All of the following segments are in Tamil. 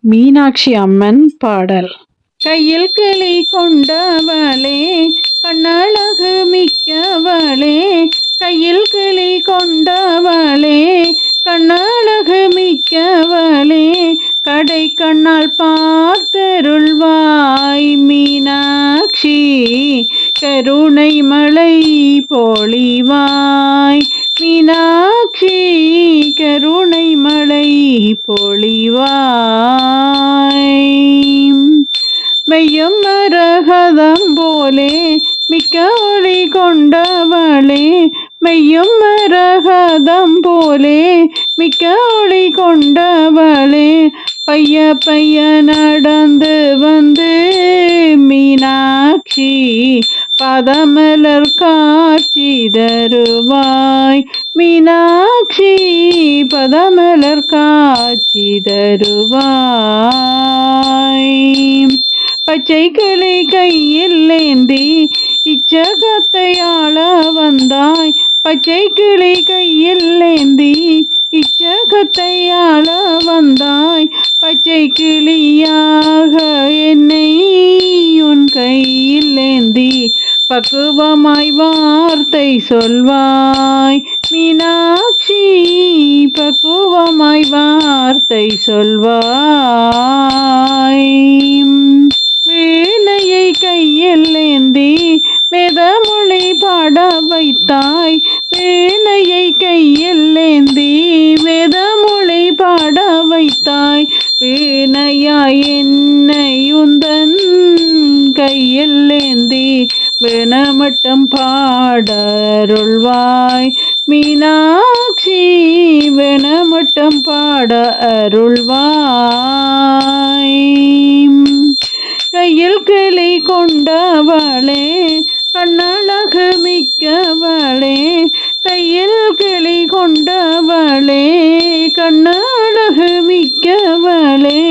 மீனாட்சி அம்மன் பாடல். கையில் கிளி கொண்டவளே கண்ணழகு மிக்கவளே, கையில் கிளி கொண்டவளே கண்ணழகு மிக்கவளே, கடை கண்ணால் பார்த்தருள்வாய் மீனாட்சி, கருணை மழை பொழிவாய் மீனாட்சி, கருணை மழை பொழிவாய். மெய்யும் மரகதம் போலே மிக்க ஒளி கொண்டவளே, மெய்யும் மரகதம் போலே மிக்க ஒளி கொண்டவளே, பைய பைய நடந்து வந்து மீனாட்சி, பதமலர் காட்சி தருவாய் மீனாட்சி, பதமலர் காட்சி தருவாய். பச்சை கிளி கையில் ஏந்தி இச்சகத்தை ஆள வந்தாய், பச்சை கிளி கையில் ஏந்தி இச்சகத்தை ஆள வந்தாய், பச்சை கிளியாக என்னை உன் கையில் ஏந்தி பக்குவமாய் வார்த்தை சொல்வாய் மீனாட்சி, பக்குவமாய் வார்த்தை சொல்வாய். வீணையை கையில் ஏந்தி வேதமொழி பாட வைத்தாய், வீணையை கையில் ஏந்தி வேதமொழி பாட வைத்தாய், வீணையாய் என்னை உந்தன் கையில் ஏந்தி வேணமட்டம் பாடருள்வாய் மீனாட்சி, வேணமட்டம் பாட அருள்வாய். கையில் கிளி கொண்டவளே கண்ணழகு மிக்கவளே, கையில் கிளி கொண்டவளே கண்ணழகு மிக்கவளே,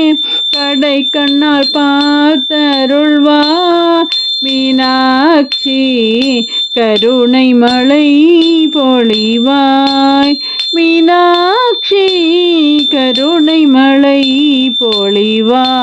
கடை கண்ணால் பார்த்தருள்வா மீனாட்சி, கருணை மழை பொழிவாய் மீனாட்சி, கருணை மழை பொழிவாய்.